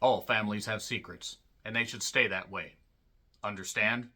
All families have secrets, and they should stay that way. Understand?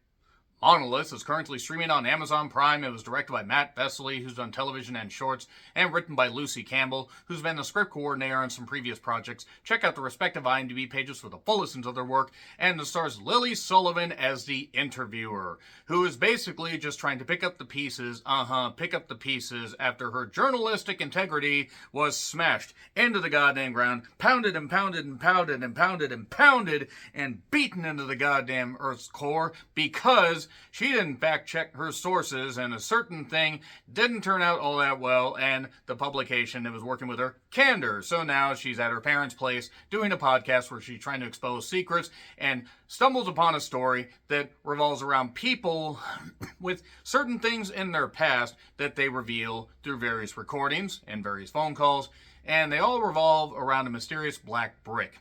Monolith is currently streaming on Amazon Prime. It was directed by Matt Vesely, who's done television and shorts, and written by Lucy Campbell, who's been the script coordinator on some previous projects. Check out the respective IMDb pages for the full list of their work, and it stars Lily Sullivan as the interviewer, who is basically just trying to pick up the pieces, after her journalistic integrity was smashed into the goddamn ground, pounded and pounded and pounded and pounded and pounded, and beaten into the goddamn Earth's core because she didn't fact check her sources, and a certain thing didn't turn out all that well, and the publication that was working with her canned her. So now she's at her parents' place doing a podcast where she's trying to expose secrets and stumbles upon a story that revolves around people with certain things in their past that they reveal through various recordings and various phone calls, and they all revolve around a mysterious black brick.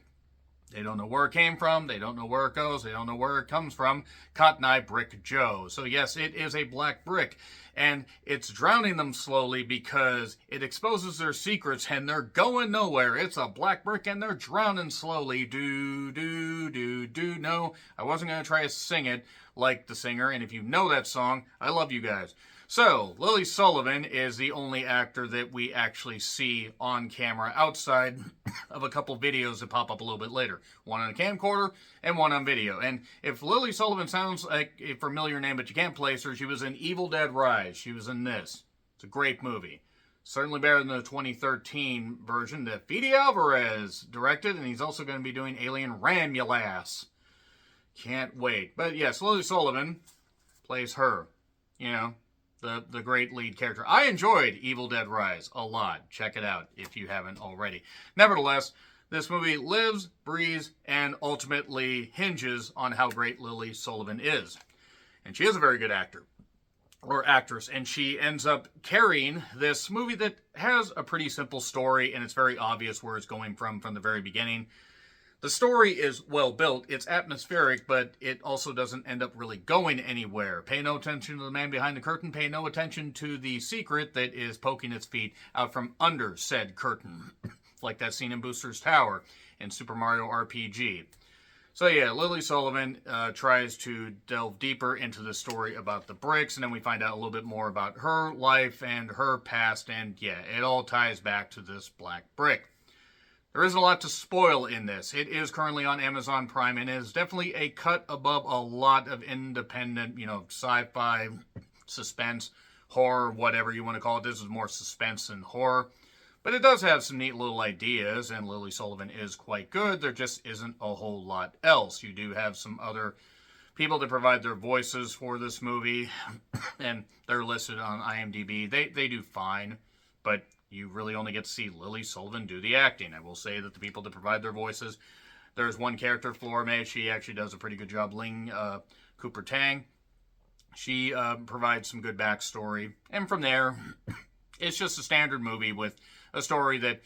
They don't know where it came from. They don't know where it goes. They don't know where it comes from. Cotton Eye Brick Joe. So yes, it is a black brick. And it's drowning them slowly because it exposes their secrets and they're going nowhere. It's a black brick and they're drowning slowly. Do, do, do, do. No, I wasn't going to try to sing it like the singer. And if you know that song, I love you guys. So, Lily Sullivan is the only actor that we actually see on camera outside of a couple videos that pop up a little bit later. One on a camcorder and one on video. And if Lily Sullivan sounds like a familiar name but you can't place her, she was in Evil Dead Rise. She was in this. It's a great movie. Certainly better than the 2013 version that Fede Alvarez directed, and he's also going to be doing Alien Romulus. Can't wait. But yes, Lily Sullivan plays her. You know, the great lead character. I enjoyed Evil Dead Rise a lot. Check it out if you haven't already. Nevertheless, this movie lives, breathes, and ultimately hinges on how great Lily Sullivan is. And she is a very good actor. Or actress. And she ends up carrying this movie that has a pretty simple story, and it's very obvious where it's going from the very beginning. The story is well built, it's atmospheric, but it also doesn't end up really going anywhere. Pay no attention to the man behind the curtain, pay no attention to the secret that is poking its feet out from under said curtain. Like that scene in Booster's Tower in Super Mario RPG. So yeah, Lily Sullivan tries to delve deeper into the story about the bricks, and then we find out a little bit more about her life and her past, and yeah, it all ties back to this black brick. There isn't a lot to spoil in this. It is currently on Amazon Prime and is definitely a cut above a lot of independent, sci-fi, suspense, horror, whatever you want to call it. This is more suspense than horror. But it does have some neat little ideas, and Lily Sullivan is quite good. There just isn't a whole lot else. You do have some other people that provide their voices for this movie, and they're listed on IMDb. They do fine, but you really only get to see Lily Sullivan do the acting. I will say that the people that provide their voices, there's one character, Florme. She actually does a pretty good job. Ling Cooper Tang. She provides some good backstory. And from there, it's just a standard movie with a story that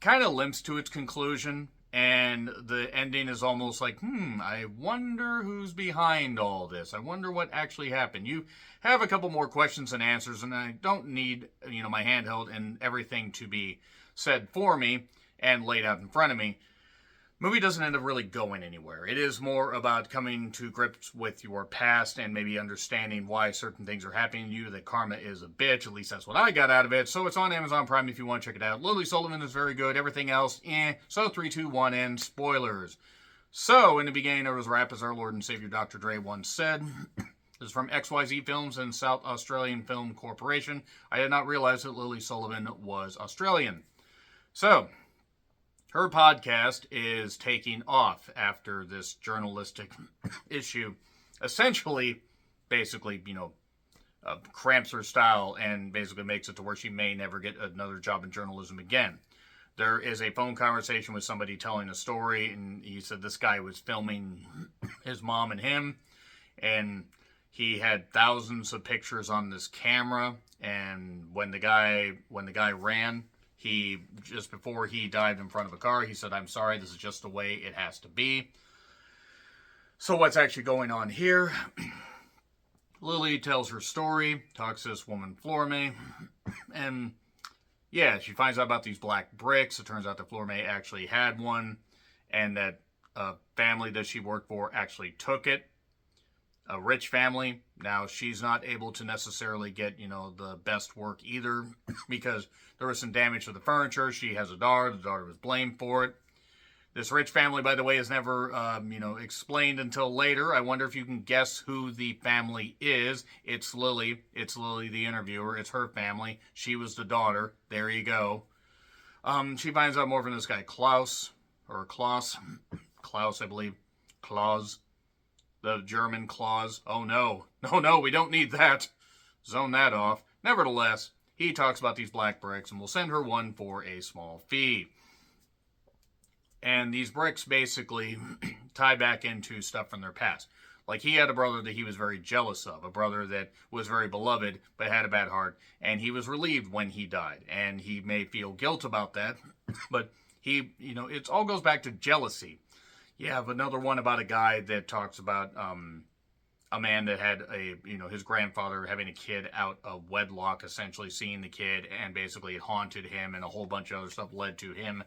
kind of limps to its conclusion. And the ending is almost like, I wonder who's behind all this. I wonder what actually happened. You have a couple more questions and answers, and I don't need, my handheld and everything to be said for me and laid out in front of me. Movie doesn't end up really going anywhere. It is more about coming to grips with your past and maybe understanding why certain things are happening to you, that karma is a bitch. At least that's what I got out of it. So it's on Amazon Prime if you want to check it out. Lily Sullivan is very good. Everything else, So 3, 2, 1, and spoilers. So, in the beginning, there was rap, as our Lord and Savior Dr. Dre once said. This is from XYZ Films and South Australian Film Corporation. I did not realize that Lily Sullivan was Australian. So, her podcast is taking off after this journalistic issue. Essentially, basically, cramps her style and basically makes it to where she may never get another job in journalism again. There is a phone conversation with somebody telling a story, and he said this guy was filming his mom and him, and he had thousands of pictures on this camera, and when the guy ran, he, just before he dived in front of a car, he said, "I'm sorry, this is just the way it has to be." So what's actually going on here? Lily tells her story, talks to this woman, Florme, and yeah, she finds out about these black bricks. It turns out that Florme actually had one, and that a family that she worked for actually took it. A rich family. Now, she's not able to necessarily get, the best work either because there was some damage to the furniture. She has a daughter. The daughter was blamed for it. This rich family, by the way, is never, explained until later. I wonder if you can guess who the family is. It's Lily. It's Lily, the interviewer. It's her family. She was the daughter. There you go. She finds out more from this guy, Klaus, I believe. Klaus. The German clause. Oh no. No, we don't need that. Zone that off. Nevertheless, he talks about these black bricks and will send her one for a small fee. And these bricks basically tie back into stuff from their past. Like, he had a brother that he was very jealous of, a brother that was very beloved but had a bad heart, and he was relieved when he died. And he may feel guilt about that, but he, it all goes back to jealousy. You have another one about a guy that talks about a man that had his grandfather having a kid out of wedlock, essentially seeing the kid, and basically it haunted him, and a whole bunch of other stuff led to him,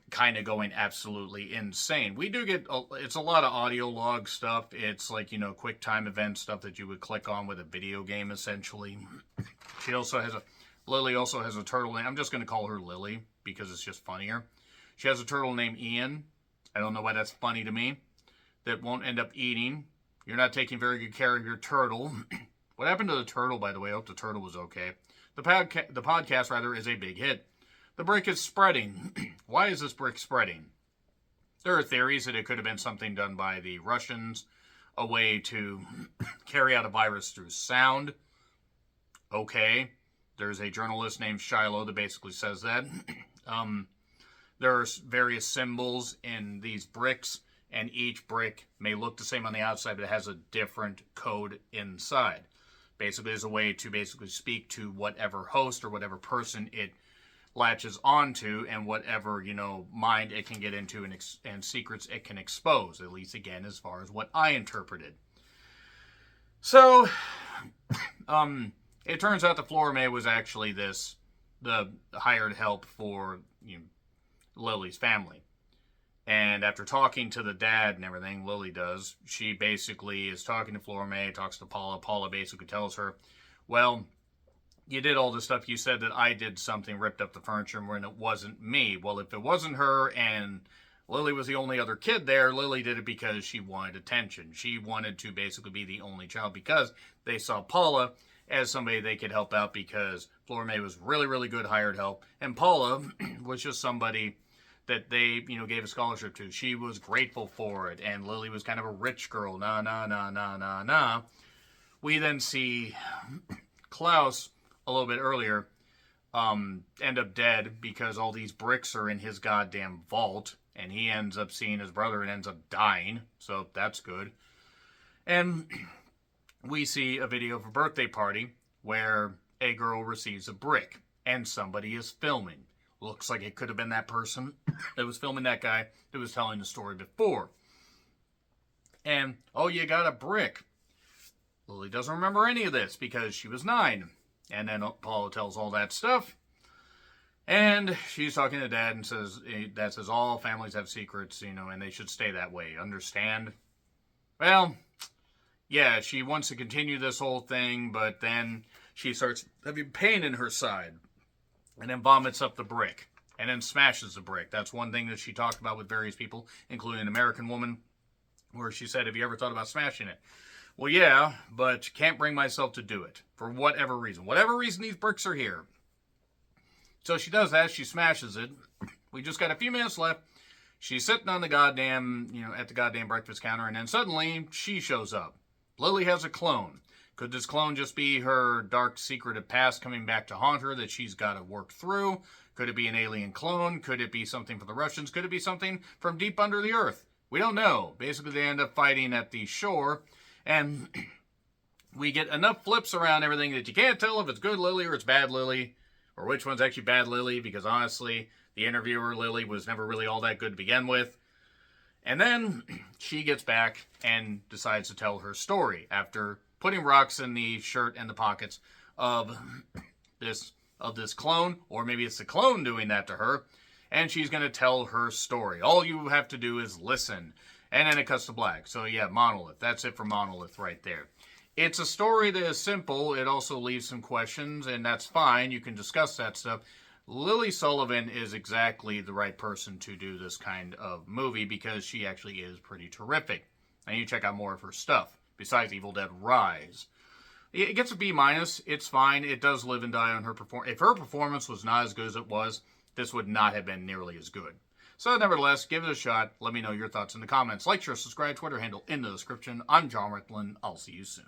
kind of going absolutely insane. We do get, it's a lot of audio log stuff. It's like, quick time event stuff that you would click on with a video game, essentially. Lily also has a turtle name. I'm just going to call her Lily because it's just funnier. She has a turtle named Ian. I don't know why that's funny to me. That won't end up eating. You're not taking very good care of your turtle. What happened to the turtle, by the way? I hope the turtle was okay. The podcast, is a big hit. The brick is spreading. Why is this brick spreading? There are theories that it could have been something done by the Russians, a way to carry out a virus through sound. Okay. There's a journalist named Shiloh that basically says that. There are various symbols in these bricks, and each brick may look the same on the outside, but it has a different code inside. Basically, there's a way to basically speak to whatever host or whatever person it latches onto, and whatever, mind it can get into and secrets it can expose, at least, again, as far as what I interpreted. So, it turns out the Florame was actually the hired help for, Lily's family. And after talking to the dad and everything, Lily does, she basically is talking to Florame, talks to Paula. Paula basically tells her, well, you did all this stuff. You said that I did something, ripped up the furniture, when it wasn't me. Well, if it wasn't her and Lily was the only other kid there, Lily did it because she wanted attention. She wanted to basically be the only child because they saw Paula as somebody they could help out because Florame was really, really good hired help. And Paula was just somebody that they, gave a scholarship to. She was grateful for it. And Lily was kind of a rich girl. Nah. We then see Klaus a little bit earlier end up dead because all these bricks are in his goddamn vault. And he ends up seeing his brother and ends up dying. So that's good. And we see a video of a birthday party where a girl receives a brick and somebody is filming. Looks like it could have been that person that was filming that guy that was telling the story before. And, oh, you got a brick. Lily doesn't remember any of this because she was 9. And then Paula tells all that stuff. And she's talking to Dad and says, all families have secrets, and they should stay that way. Understand? Well, yeah, she wants to continue this whole thing, but then she starts having pain in her side. And then vomits up the brick. And then smashes the brick. That's one thing that she talked about with various people, including an American woman, where she said, have you ever thought about smashing it? Well, yeah, but can't bring myself to do it. For whatever reason. Whatever reason these bricks are here. So she does that. She smashes it. We just got a few minutes left. She's sitting on the goddamn, at the goddamn breakfast counter. And then suddenly, she shows up. Lily has a clone. Could this clone just be her dark, secretive past coming back to haunt her that she's got to work through? Could it be an alien clone? Could it be something from the Russians? Could it be something from deep under the earth? We don't know. Basically, they end up fighting at the shore, and we get enough flips around everything that you can't tell if it's good Lily or it's bad Lily, or which one's actually bad Lily, because honestly, the interviewer, Lily, was never really all that good to begin with. And then she gets back and decides to tell her story after putting rocks in the shirt and the pockets of this clone, or maybe it's the clone doing that to her. and she's going to tell her story. All you have to do is listen. And then it cuts to black. So yeah, Monolith. That's it for Monolith right there. It's a story that is simple. It also leaves some questions, and that's fine. You can discuss that stuff. Lily Sullivan is exactly the right person to do this kind of movie because she actually is pretty terrific. And you check out more of her stuff, besides Evil Dead Rise. It gets a B-. It's fine. It does live and die on her performance. If her performance was not as good as it was, this would not have been nearly as good. So nevertheless, give it a shot. Let me know your thoughts in the comments. Like, share, subscribe, Twitter handle in the description. I'm John Rickland. I'll see you soon.